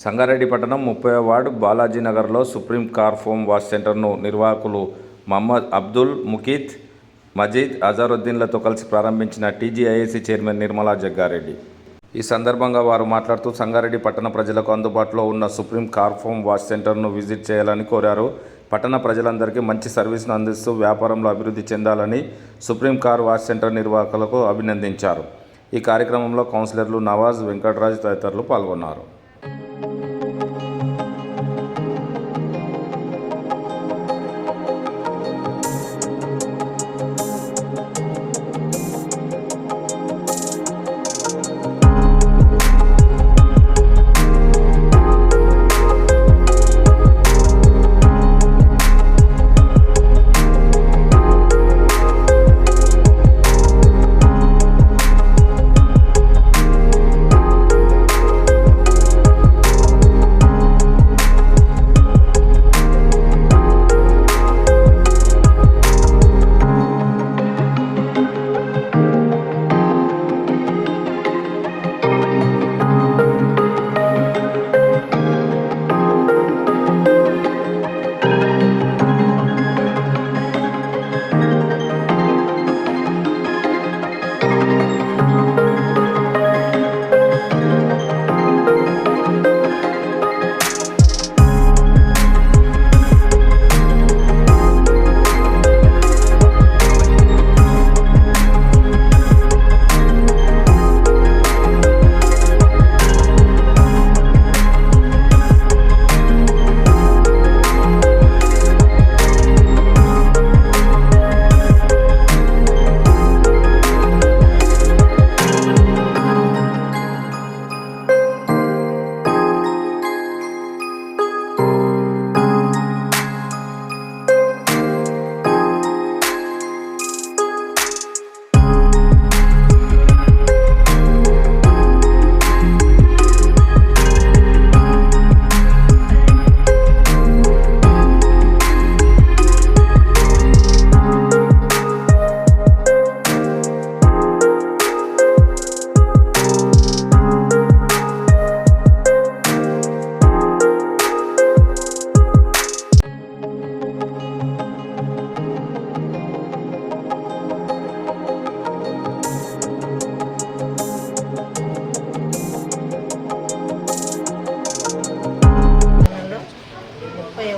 సంగారెడ్డి పట్టణం 30వ వార్డు బాలాజీనగర్లో సుప్రీం కార్ ఫోమ్ వాష్ సెంటర్ను నిర్వాహకులు మహమ్మద్ అబ్దుల్ ముకీత్, మజీద్, అజారుద్దీన్లతో కలిసి ప్రారంభించిన టీజీఐఏసీ చైర్మన్ నిర్మలా జగ్గారెడ్డి. ఈ సందర్భంగా వారు మాట్లాడుతూ సంగారెడ్డి పట్టణ ప్రజలకు అందుబాటులో ఉన్న సుప్రీం కార్ ఫోమ్ వాష్ సెంటర్ను విజిట్ చేయాలని కోరారు. పట్టణ ప్రజలందరికీ మంచి సర్వీస్ను అందిస్తూ వ్యాపారంలో అభివృద్ధి చెందాలని సుప్రీం కార్ వాష్ సెంటర్ నిర్వాహకులకు అభినందించారు. ఈ కార్యక్రమంలో కౌన్సిలర్లు నవాజ్, వెంకటరాజ్ తదితరులు పాల్గొన్నారు.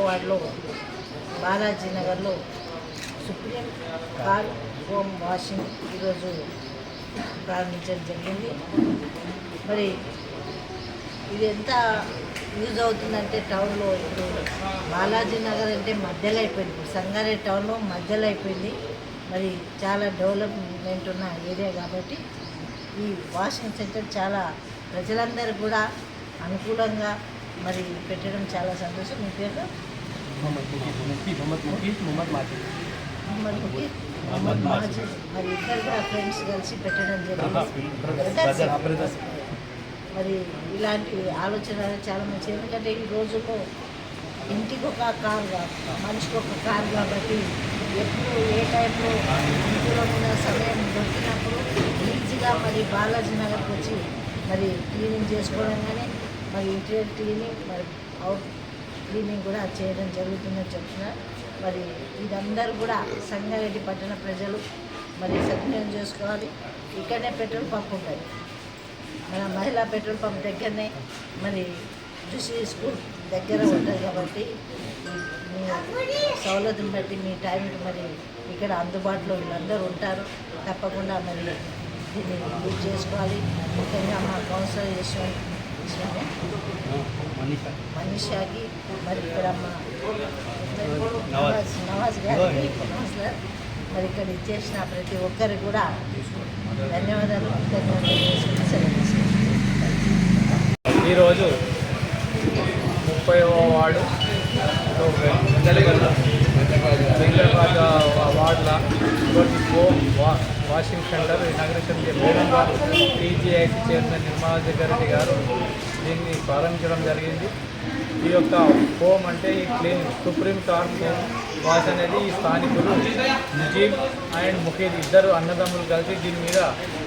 వార్డులో బాలాజీనగర్లో సుప్రీం కార్ ఫోమ్ వాషింగ్ ఈరోజు ప్రారంభించడం జరిగింది. మరి ఇది ఎంత యూజ్ అవుతుందంటే టౌన్లో ఇప్పుడు బాలాజీనగర్ అంటే మధ్యలో అయిపోయింది, ఇప్పుడు సంగారెడ్డి టౌన్లో మధ్యలో అయిపోయింది. మరి చాలా డెవలప్మెంట్ ఉన్న ఏరియా కాబట్టి ఈ వాషింగ్ సెంటర్ చాలా ప్రజలందరూ కూడా అనుకూలంగా మరి పెట్టడం చాలా సంతోషం. మీ పేరు? మొహమ్మద్ మాజిద్. మరి ఇద్దరు కూడా ఫ్రెండ్స్ కలిసి పెట్టడం జరిగింది. మరి ఇలాంటి ఆలోచన చాలా మంచిది, ఎందుకంటే ఈ రోజుల్లో ఇంటికి ఒక కార్ కాదు, మనిషికి ఒక కార్ కాబట్టి ఎప్పుడు ఏ టైంలో అనుకూలమైన సమయం దొరికినప్పుడు ఈజీగా మరి బాలాజీనగర్కి వచ్చి మరి క్లీనింగ్ చేసుకోవడం కానీ మరి ఇంటీరియర్ క్లీనింగ్ మరి అవుట్ క్లీనింగ్ కూడా చేయడం జరుగుతుందని చెప్తున్నారు. మరి ఇదందరూ కూడా సంగారెడ్డి పట్టణ ప్రజలు మరి సద్వినియోగం చేసుకోవాలి. ఇక్కడనే పెట్రోల్ పంప్ ఉంటుంది, మన మహిళా పెట్రోల్ పంప్ దగ్గరనే మరి జుసి స్కూల్ దగ్గర ఉంటుంది కాబట్టి మీ సౌలతుని బట్టి మీ టైంకి మరి ఇక్కడ అందుబాటులో వీళ్ళందరూ ఉంటారు. తప్పకుండా మరి దీన్ని యూజ్ చేసుకోవాలి. ముఖ్యంగా మా కౌన్సిలర్ చేసిన మనీషాకి మరి ఇక్కడ మా నవాజ్ గారికి కౌన్సిలర్ మరి ఇక్కడ ఇచ్చేసిన ప్రతి ఒక్కరికి కూడా ధన్యవాదాలు. ఈరోజు 30వ వార్డు వెంకటరాజ వార్డుల హోమ్ వాషింగ్ సెంటర్ ఇనాగ్రేషన్ చేయడం టీజీఐసీ చైర్మన్ నిర్మలా జగ్గారెడ్డి గారు దీన్ని ప్రారంభించడం జరిగింది. ఈ యొక్క హోమ్ అంటే ఈ clean supreme car foam wash అనేది ఈ స్థానికులు ముజీబ్ అండ్ ముఖీద్ ఇద్దరు అన్నదమ్ములు కలిసి దీని మీద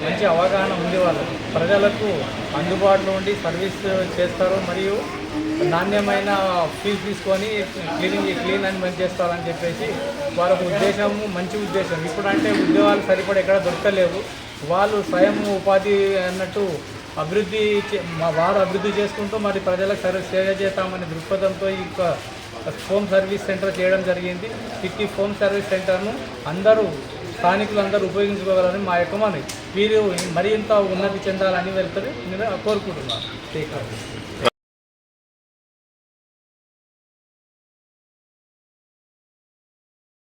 మంచి అవగాహన ఉంది. వాళ్ళు ప్రజలకు అందుబాటులో ఉండి సర్వీస్ చేస్తారు మరియు నాణ్యమైన ఫీజు తీసుకొని క్లీన్ అని మంచి చేస్తారని చెప్పేసి వారికి ఉద్దేశము మంచి ఉద్దేశం. ఇప్పుడంటే ఉద్యోగాలు సరిపడా ఎక్కడ దొరకలేవు. వాళ్ళు స్వయం ఉపాధి అన్నట్టు వారు అభివృద్ధి చేసుకుంటూ మరి ప్రజలకు సేవ చేస్తామనే దృక్పథంతో ఈ హోమ్ సర్వీస్ సెంటర్ చేయడం జరిగింది. ఇట్టి హోమ్ సర్వీస్ సెంటర్ను స్థానికులందరూ ఉపయోగించుకోగలరని మా యొక్క మనవి. వీరు మరింత ఉన్నతి చెందాలని వెళ్తారు నేను కోరుకుంటున్నాను.